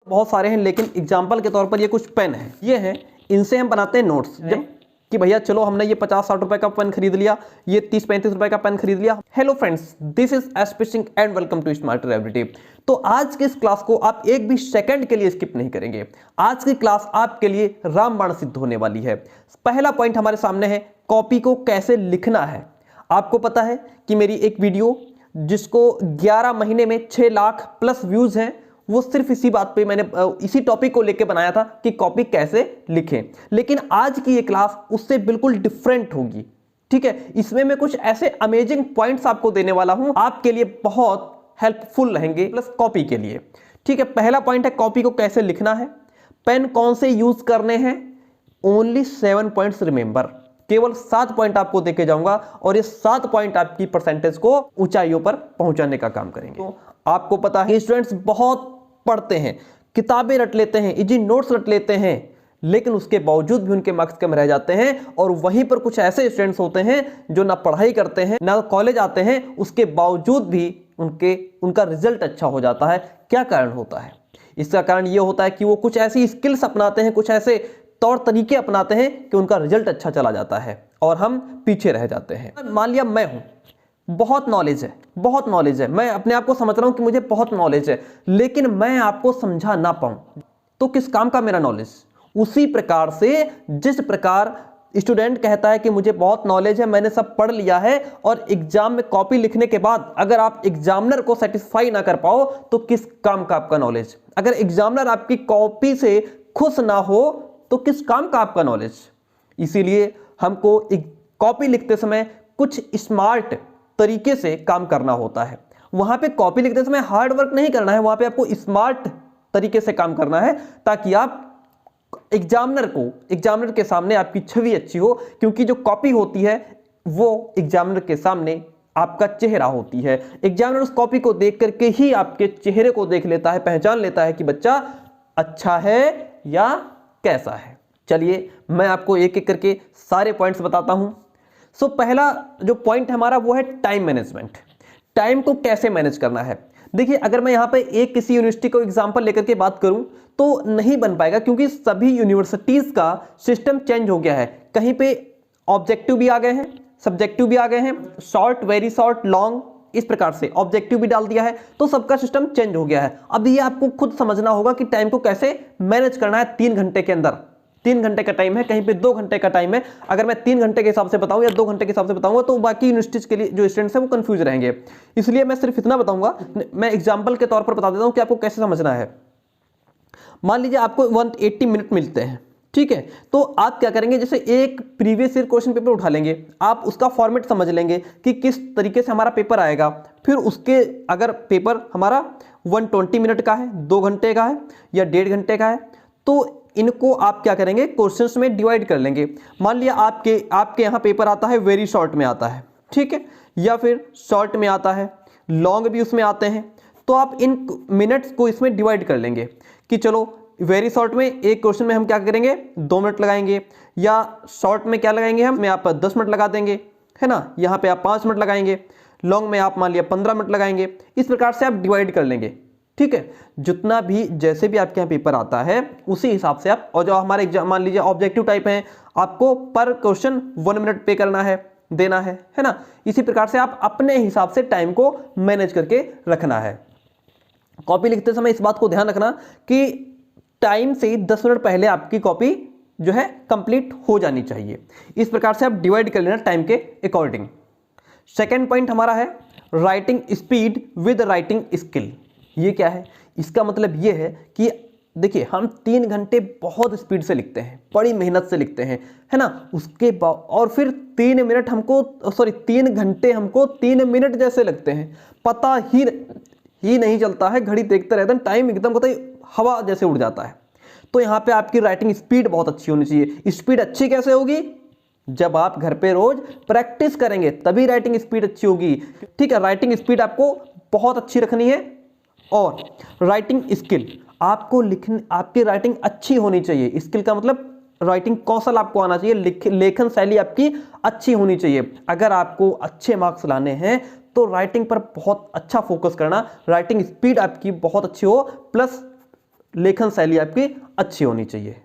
बहुत सारे हैं, लेकिन एग्जाम्पल के तौर पर ये कुछ पेन है, ये हैं, इनसे हम बनाते हैं नोट्स। जब कि भैया चलो हमने ये 50-60 रुपए का पेन खरीद लिया, ये 30-35 रुपए का पेन खरीद लिया। Hello friends, this is SP Singh and welcome to smarter everyday. तो आज के इस क्लास को आप एक भी सेकंड के लिए स्किप नहीं करेंगे। आज की क्लास आपके लिए रामबाण सिद्ध होने वाली है। पहला पॉइंट हमारे सामने है, कॉपी को कैसे लिखना है। आपको पता है कि मेरी एक वीडियो जिसको 11 महीने में 6 लाख प्लस व्यूज हैं, वो सिर्फ इसी बात पे मैंने इसी टॉपिक को लेके बनाया था कि कॉपी कैसे लिखें। लेकिन आज की ये क्लास उससे बिल्कुल डिफरेंट होगी। ठीक है, इसमें मैं कुछ ऐसे अमेजिंग पॉइंट्स आपको देने वाला हूं, आपके लिए बहुत हेल्पफुल रहेंगे प्लस कॉपी के लिए। ठीक है, पहला पॉइंट है कॉपी को कैसे लिखना है। पेन कौन से यूज करने हैं, ओनली 7 पॉइंट्स रिमेंबर। केवल 7 पॉइंट आपको देके जाऊंगा और ये 7 पॉइंट आपकी परसेंटेज को ऊंचाइयों पर पहुंचाने का काम करेंगे। तो आपको पता है स्टूडेंट्स बहुत पढ़ते हैं, किताबें रट लेते हैं, इजी नोट्स रट लेते हैं, लेकिन उसके बावजूद भी उनके मार्क्स कम रह जाते हैं। और वहीं पर कुछ ऐसे स्टूडेंट्स होते हैं जो ना पढ़ाई करते हैं ना कॉलेज आते हैं, उसके बावजूद भी उनका रिजल्ट अच्छा हो जाता है। क्या कारण होता है? इसका कारण यह होता है कि वो कुछ ऐसी स्किल्स अपनाते हैं, कुछ ऐसे तौर तरीके अपनाते हैं कि उनका रिजल्ट अच्छा चला जाता है और हम पीछे रह जाते हैं। मान लिया मैं हूं, बहुत नॉलेज है, मैं अपने आप को समझ रहा हूं कि मुझे बहुत नॉलेज है, लेकिन मैं आपको समझा ना पाऊं तो किस काम का मेरा नॉलेज? उसी प्रकार से जिस प्रकार स्टूडेंट कहता है कि मुझे बहुत नॉलेज है, मैंने सब पढ़ लिया है, और एग्जाम में कॉपी लिखने के बाद अगर आप एग्जामिनर को सेटिस्फाई ना कर पाओ तो किस काम का आपका नॉलेज? अगर एग्जामिनर आपकी कॉपी से खुश ना हो तो किस काम का आपका नॉलेज? इसीलिए हमको कॉपी लिखते समय कुछ स्मार्ट तरीके से काम करना होता है। वहां पे कॉपी लिखते समय हार्ड वर्क नहीं करना है, वहां पे आपको स्मार्ट तरीके से काम करना है ताकि आप एग्जामिनर के सामने आपकी छवि अच्छी हो। क्योंकि जो कॉपी होती है वो एग्जामिनर के सामने आपका चेहरा होती है। एग्जामिनर उस कॉपी को देख करके ही आपके चेहरे को देख लेता है, पहचान लेता है कि बच्चा अच्छा है या कैसा है। चलिए मैं आपको एक एक करके सारे पॉइंट्स बताता हूं। सो पहला जो पॉइंट हमारा वो है टाइम मैनेजमेंट। टाइम को कैसे मैनेज करना है? देखिए, अगर मैं यहां पे एक किसी यूनिवर्सिटी को एग्जांपल लेकर के बात करूं तो नहीं बन पाएगा, क्योंकि सभी यूनिवर्सिटीज का सिस्टम चेंज हो गया है। कहीं पे ऑब्जेक्टिव भी आ गए हैं, सब्जेक्टिव भी आ गए हैं, शॉर्ट, वेरी शॉर्ट, लॉन्ग, इस प्रकार से ऑब्जेक्टिव भी डाल दिया है, तो सबका सिस्टम चेंज हो गया है। अब ये आपको खुद समझना होगा कि टाइम को कैसे मैनेज करना है। 3 घंटे के अंदर 3 घंटे का टाइम है, कहीं पे 2 घंटे का टाइम है। अगर मैं 3 घंटे के हिसाब से बताऊं या 2 घंटे के हिसाब से बताऊंगा तो बाकी यूनिवर्सिटीज के लिए जो स्टूडेंट्स हैं वो कंफ्यूज रहेंगे। इसलिए मैं सिर्फ इतना बताऊंगा, मैं एग्जांपल के तौर पर बता देता हूं कि आपको कैसे समझना है। मान लीजिए आपको 180 मिनट मिलते हैं, ठीक है, तो आप क्या करेंगे, जैसे एक प्रीवियस ईयर क्वेश्चन पेपर उठा लेंगे, आप उसका फॉर्मेट समझ लेंगे कि किस तरीके से हमारा पेपर आएगा। फिर उसके अगर पेपर हमारा 120 मिनट का है, 2 घंटे का है या 1.5 घंटे का है, तो इनको आप क्या करेंगे, क्वेश्चंस में डिवाइड कर लेंगे। मान लिया आपके यहाँ पेपर आता है वेरी शॉर्ट में आता है, ठीक है, या फिर शॉर्ट में आता है, लॉन्ग भी उसमें आते हैं, तो आप इन मिनट्स को इसमें डिवाइड कर लेंगे कि चलो वेरी शॉर्ट में एक क्वेश्चन में हम क्या करेंगे, 2 मिनट लगाएंगे, या शॉर्ट में क्या लगाएंगे हम, में आप 10 मिनट लगा देंगे, है ना, यहाँ पे आप 5 मिनट लगाएंगे, लॉन्ग में आप मान लिया 15 मिनट लगाएंगे। इस प्रकार से आप डिवाइड कर लेंगे, ठीक है। जितना भी जैसे भी आपके यहाँ पेपर आता है उसी हिसाब से आप, और जो हमारे एग्जाम मान लीजिए ऑब्जेक्टिव टाइप है, आपको पर क्वेश्चन 1 मिनट पे करना है, देना है ना। इसी प्रकार से आप अपने हिसाब से टाइम को मैनेज करके रखना है। कॉपी लिखते समय इस बात को ध्यान रखना कि टाइम से 10 मिनट पहले आपकी कॉपी जो है कंप्लीट हो जानी चाहिए। इस प्रकार से आप डिवाइड कर लेना टाइम के अकॉर्डिंग। सेकेंड पॉइंट हमारा है writing speed with writing skill. ये क्या है? इसका मतलब ये है कि देखिए, हम 3 घंटे बहुत स्पीड से लिखते हैं, बड़ी मेहनत से लिखते हैं, है ना, उसके बाद और फिर 3 घंटे हमको 3 मिनट जैसे लगते हैं, पता ही नहीं चलता है, घड़ी देखते रहते हैं, टाइम एकदम पता ही हवा जैसे उड़ जाता है। तो यहाँ पे आपकी राइटिंग स्पीड बहुत अच्छी होनी चाहिए। स्पीड अच्छी कैसे होगी? जब आप घर पे रोज प्रैक्टिस करेंगे तभी राइटिंग स्पीड अच्छी होगी, ठीक है। राइटिंग स्पीड आपको बहुत अच्छी रखनी है। और राइटिंग स्किल, आपकी राइटिंग अच्छी होनी चाहिए। स्किल का मतलब राइटिंग कौशल आपको आना चाहिए, लेखन शैली आपकी अच्छी होनी चाहिए। अगर आपको अच्छे मार्क्स लाने हैं तो राइटिंग पर बहुत अच्छा फोकस करना, राइटिंग स्पीड आपकी बहुत अच्छी हो, प्लस लेखन शैली आपकी अच्छी होनी चाहिए।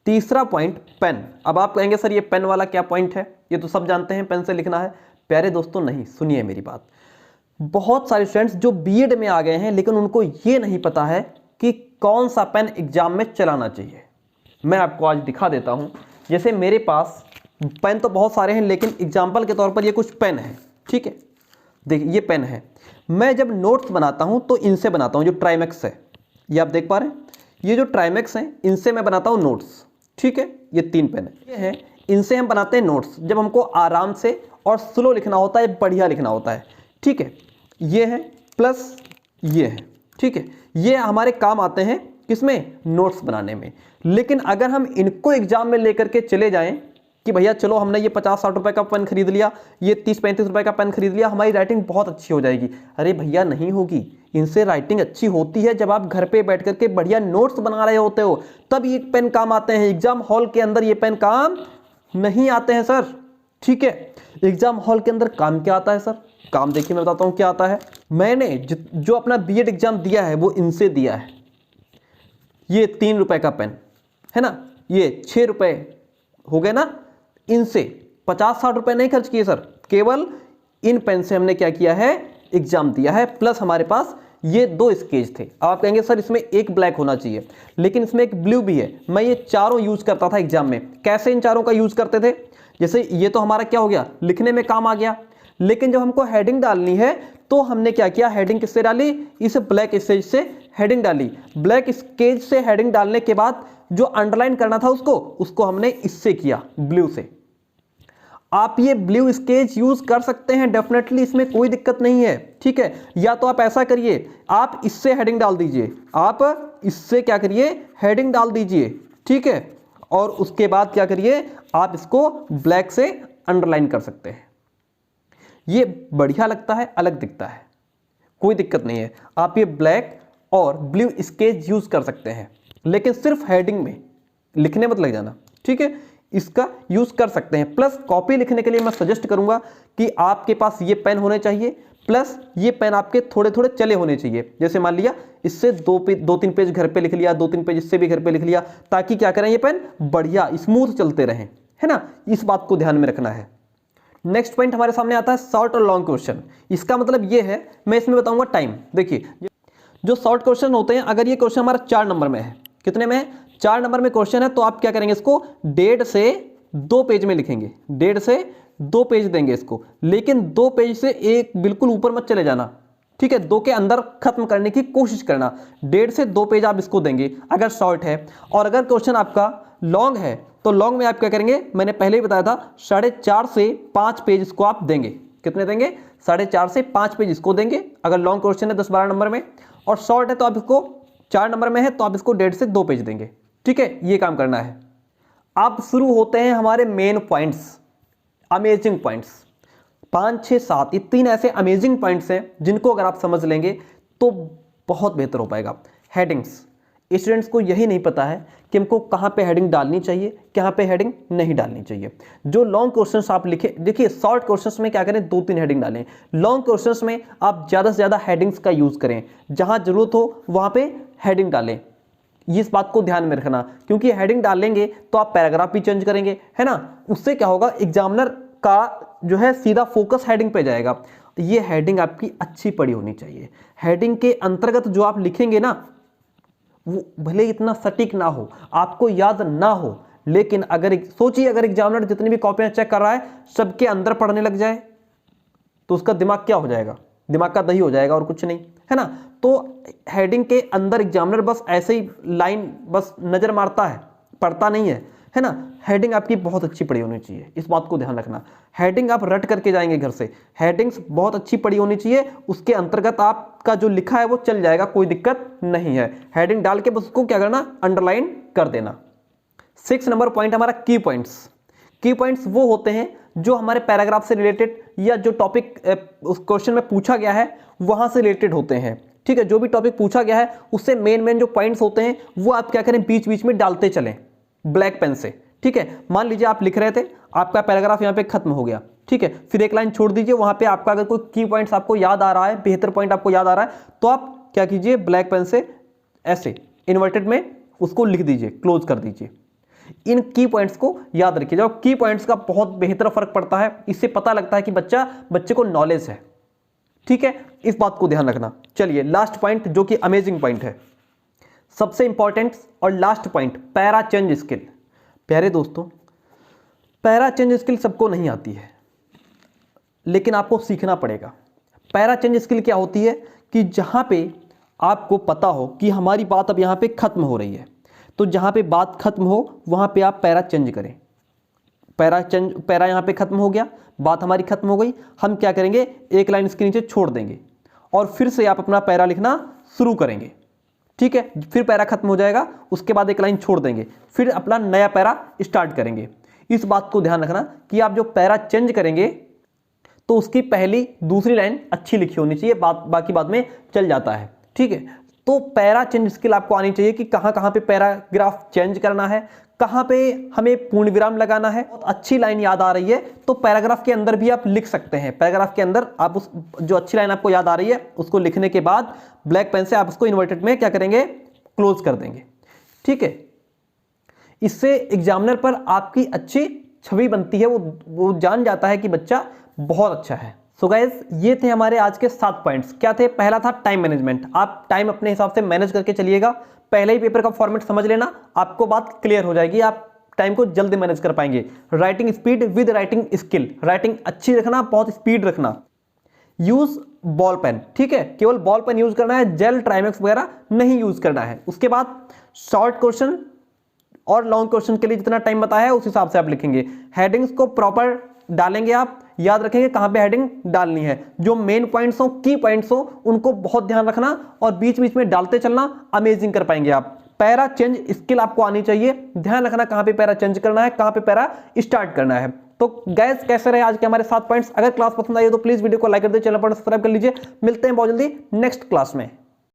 तीसरा पॉइंट पेन। अब आप कहेंगे सर ये पेन वाला क्या पॉइंट है, ये तो सब जानते हैं पेन से लिखना है। प्यारे दोस्तों नहीं, सुनिए मेरी बात। बहुत सारे स्टूडेंट्स जो बीएड में आ गए हैं लेकिन उनको ये नहीं पता है कि कौन सा पेन एग्जाम में चलाना चाहिए। मैं आपको आज दिखा देता हूं। जैसे मेरे पास पेन तो बहुत सारे हैं लेकिन एग्जाम्पल के तौर पर ये कुछ पेन है, ठीक है। देखिए ये पेन है। मैं जब नोट्स बनाता हूं तो इनसे बनाता हूं, जो ट्राइमेक्स है, ये आप देख पा रहे हैं, ये जो ट्राइमेक्स हैं इनसे मैं बनाता हूं नोट्स, ठीक है। ये 3 पेन है, ये है, इनसे हम बनाते हैं नोट्स जब हमको आराम से और स्लो लिखना होता है, बढ़िया लिखना होता है, ठीक है। ये है प्लस ये है, ठीक है। ये हमारे काम आते हैं किसमें, नोट्स बनाने में। लेकिन अगर हम इनको एग्जाम में लेकर के चले जाएं कि भैया चलो हमने ये 50-60 रुपए का पेन खरीद लिया, ये 30-35 रुपए का पेन खरीद लिया, हमारी राइटिंग बहुत अच्छी हो जाएगी। अरे भैया नहीं होगी। इनसे राइटिंग अच्छी होती है जब आप घर पे बैठ करके बढ़िया नोट्स बना रहे होते हो, तब ये पेन काम आते हैं। एग्जाम हॉल के अंदर ये पेन काम नहीं आते हैं सर, ठीक है। एग्जाम हॉल के अंदर काम क्या आता है सर, काम देखिए मैं बताता हूं क्या आता है। मैंने जो अपना बीएड एग्जाम दिया है वो इनसे दिया है। ये 3 रुपए का पेन है ना, ये 6 रुपए हो गए ना। इनसे 50-60 रुपए नहीं खर्च किए सर, केवल इन पेन से हमने क्या किया है, एग्जाम दिया है। प्लस हमारे पास ये 2 स्केच थे। अब आप कहेंगे सर इसमें एक ब्लैक होना चाहिए, लेकिन इसमें एक ब्लू भी है। मैं ये चारों यूज करता था एग्जाम में। कैसे इन चारों का यूज करते थे, जैसे ये तो हमारा क्या हो गया, लिखने में काम आ गया। लेकिन जब हमको हेडिंग डालनी है तो हमने क्या किया, हेडिंग किससे डाली, इस ब्लैक स्केच से हेडिंग डाली। ब्लैक स्केच से हेडिंग डालने के बाद जो अंडरलाइन करना था उसको हमने इससे किया, ब्लू से। आप ये ब्लू स्केच यूज कर सकते हैं डेफिनेटली, इसमें कोई दिक्कत नहीं है, ठीक है। या तो आप ऐसा करिए, आप इससे हेडिंग डाल दीजिए, आप इससे क्या करिए, हेडिंग डाल दीजिए, ठीक है। और उसके बाद क्या करिए, आप इसको ब्लैक से अंडरलाइन कर सकते हैं। ये बढ़िया लगता है, अलग दिखता है, कोई दिक्कत नहीं है। आप ये ब्लैक और ब्लू स्केच यूज कर सकते हैं, लेकिन सिर्फ हेडिंग में, लिखने मत लग जाना, ठीक है। इसका यूज कर सकते हैं। प्लस कॉपी लिखने के लिए मैं सजेस्ट करूंगा कि आपके पास ये पेन होने चाहिए, प्लस ये पेन आपके थोड़े थोड़े चले होने चाहिए। जैसे मान लिया इससे 2-3 पेज घर पे लिख लिया, 2-3 पेज इससे भी घर पे लिख लिया, ताकि क्या करें, ये पेन बढ़िया स्मूथ चलते रहें, है ना। इस बात को ध्यान में रखना है। नेक्स्ट पॉइंट हमारे सामने आता है शॉर्ट और लॉन्ग क्वेश्चन। इसका मतलब ये है, मैं इसमें बताऊंगा टाइम। देखिए जो शॉर्ट क्वेश्चन होते हैं, अगर ये क्वेश्चन हमारा 4 नंबर में है, कितने में है, 4 नंबर में क्वेश्चन है, तो आप क्या करेंगे, इसको 1.5 से 2 पेज में लिखेंगे, 1.5 से 2 पेज देंगे इसको। लेकिन 2 पेज से एक बिल्कुल ऊपर मत चले जाना, ठीक है। 2 के अंदर खत्म करने की कोशिश करना। 1.5 से 2 पेज आप इसको देंगे अगर शॉर्ट है। और अगर क्वेश्चन आपका लॉन्ग है तो लॉन्ग में आप क्या करेंगे, मैंने पहले ही बताया था, 4.5 से 5 पेज इसको आप देंगे। कितने देंगे, 4.5 से 5 पेज इसको देंगे अगर लॉन्ग क्वेश्चन है 10-12 नंबर में। और शॉर्ट है तो आप इसको 4 नंबर में है तो आप इसको 1.5 से 2 पेज देंगे, ठीक है। ये काम करना है। अब शुरू होते हैं हमारे मेन पॉइंट्स, अमेजिंग पॉइंट्स। 5, 6, 7 ये 3 ऐसे अमेजिंग पॉइंट्स हैं जिनको अगर आप समझ लेंगे तो बहुत बेहतर हो पाएगा। हेडिंग्स, स्टूडेंट्स को यही नहीं पता है कि हमको कहाँ पे हेडिंग डालनी चाहिए, कहाँ पे हेडिंग नहीं डालनी चाहिए। जो लॉन्ग क्वेश्चंस आप लिखे, देखिए शॉर्ट क्वेश्चंस में क्या करें, 2-3 हेडिंग डालें। लॉन्ग क्वेश्चंस में आप ज़्यादा से ज़्यादा हेडिंग्स का यूज़ करें, जहाँ जरूरत हो वहाँ पे हेडिंग डालें। इस बात को ध्यान में रखना, क्योंकि हेडिंग डालेंगे तो आप पैराग्राफ भी चेंज करेंगे, है ना। उससे क्या होगा, एग्जामिनर का जो है सीधा फोकस हेडिंग पे जाएगा। ये हेडिंग आपकी अच्छी पड़ी होनी चाहिए। हेडिंग के अंतर्गत जो आप लिखेंगे ना, वो भले इतना सटीक ना हो, आपको याद ना हो, लेकिन अगर सोचिए अगर एग्जामिनर जितनी भी कॉपियां चेक कर रहा है सबके अंदर पढ़ने लग जाए तो उसका दिमाग क्या हो जाएगा, दिमाग का दही हो जाएगा और कुछ नहीं, है ना। तो हेडिंग के अंदर एग्जामिनर बस ऐसे ही लाइन बस नजर मारता है, पढ़ता नहीं है ना। हेडिंग आपकी बहुत अच्छी पड़ी होनी चाहिए, इस बात को ध्यान रखना। हेडिंग आप रट करके जाएंगे घर से, हेडिंग्स बहुत अच्छी पड़ी होनी चाहिए, उसके अंतर्गत आपका जो लिखा है वो चल जाएगा, कोई दिक्कत नहीं है। हेडिंग डाल के बस उसको क्या करना, अंडरलाइन कर देना। 6 नंबर पॉइंट हमारा की पॉइंट्स। की पॉइंट्स वो होते हैं जो हमारे पैराग्राफ से रिलेटेड या जो टॉपिक उस क्वेश्चन में पूछा गया है वहां से रिलेटेड होते हैं, ठीक है। जो भी टॉपिक पूछा गया है उससे मेन जो पॉइंट्स होते हैं वो आप क्या करें, बीच बीच में डालते चलें ब्लैक पेन से, ठीक है। मान लीजिए आप लिख रहे थे, आपका पैराग्राफ यहाँ पे खत्म हो गया, ठीक है, फिर एक लाइन छोड़ दीजिए, वहां पे आपका अगर कोई की पॉइंट्स आपको याद आ रहा है, बेहतर पॉइंट आपको याद आ रहा है, तो आप क्या कीजिए, ब्लैक पेन से ऐसे इन्वर्टेड में उसको लिख दीजिए, क्लोज कर दीजिए। इन की पॉइंट्स को याद रखिए। जब की पॉइंट्स का बहुत बेहतर फर्क पड़ता है, इससे पता लगता है कि बच्चे को नॉलेज है। ठीक है, इस बात को ध्यान रखना। चलिए लास्ट पॉइंट जो कि अमेजिंग पॉइंट है, सबसे इंपॉर्टेंट और last point, para change skill. प्यारे दोस्तों, पैरा चेंज स्किल सबको नहीं आती है, लेकिन आपको सीखना पड़ेगा। पैरा चेंज स्किल क्या होती है कि जहां पे आपको पता हो कि हमारी बात अब यहां पे खत्म हो रही है, तो जहां पे बात खत्म हो वहां पे आप पैरा चेंज करें। पैरा यहां पे खत्म हो गया, बात हमारी खत्म हो गई, हम क्या करेंगे, एक लाइन इसके नीचे छोड़ देंगे और फिर से आप अपना पैरा लिखना शुरू करेंगे। ठीक है, फिर पैरा खत्म हो जाएगा, उसके बाद एक लाइन छोड़ देंगे, फिर अपना नया पैरा स्टार्ट करेंगे। इस बात को ध्यान रखना कि आप जो पैरा चेंज करेंगे तो उसकी पहली दूसरी लाइन अच्छी लिखी होनी चाहिए, बाकी बाद में चल जाता है। ठीक है, तो पैरा चेंज स्किल आपको आनी चाहिए कि कहां कहां पे पैराग्राफ चेंज करना है, कहां पे हमें पूर्ण विराम लगाना है। बहुत अच्छी लाइन याद आ रही है तो पैराग्राफ के अंदर भी आप लिख सकते हैं। पैराग्राफ के अंदर आप उस जो अच्छी लाइन आपको याद आ रही है उसको लिखने के बाद ब्लैक पेन से आप उसको इन्वर्टेड में क्या करेंगे, क्लोज कर देंगे। ठीक है, इससे एग्जामिनर पर आपकी अच्छी छवि बनती है, वो जान जाता है कि बच्चा बहुत अच्छा है। सो गाइस, ये थे हमारे आज के 7 पॉइंट्स। क्या थे? पहला था टाइम मैनेजमेंट। आप टाइम अपने हिसाब से मैनेज करके चलिएगा। पहले ही पेपर का फॉर्मेट समझ लेना, आपको बात क्लियर हो जाएगी, आप टाइम को जल्दी मैनेज कर पाएंगे। Writing speed with writing skill, writing अच्छी रखना, बहुत स्पीड रखना। यूज बॉल पेन, ठीक है, केवल बॉल पेन यूज करना है, जेल ट्राइमेक्स वगैरह नहीं यूज करना है। उसके बाद शॉर्ट क्वेश्चन और लॉन्ग क्वेश्चन के लिए जितना टाइम बताया है उस हिसाब से आप लिखेंगे। हेडिंग्स को प्रॉपर डालेंगे, आप याद रखेंगे कहां पे हेडिंग डालनी है। जो मेन पॉइंट्स हो, की पॉइंट्स हो, उनको बहुत ध्यान रखना और बीच बीच में डालते चलना, अमेजिंग कर पाएंगे आप। पैरा चेंज स्किल आपको आनी चाहिए, ध्यान रखना कहां पे पैरा चेंज करना है, कहां पे पैरा स्टार्ट करना है। तो गाइस, कैसे रहे आज के हमारे 7 पॉइंट्स? अगर क्लास पसंद आई हो तो प्लीज वीडियो को लाइक कर दीजिए, चैनल पर सब्सक्राइब कर लीजिए। मिलते हैं बहुत जल्दी नेक्स्ट क्लास में।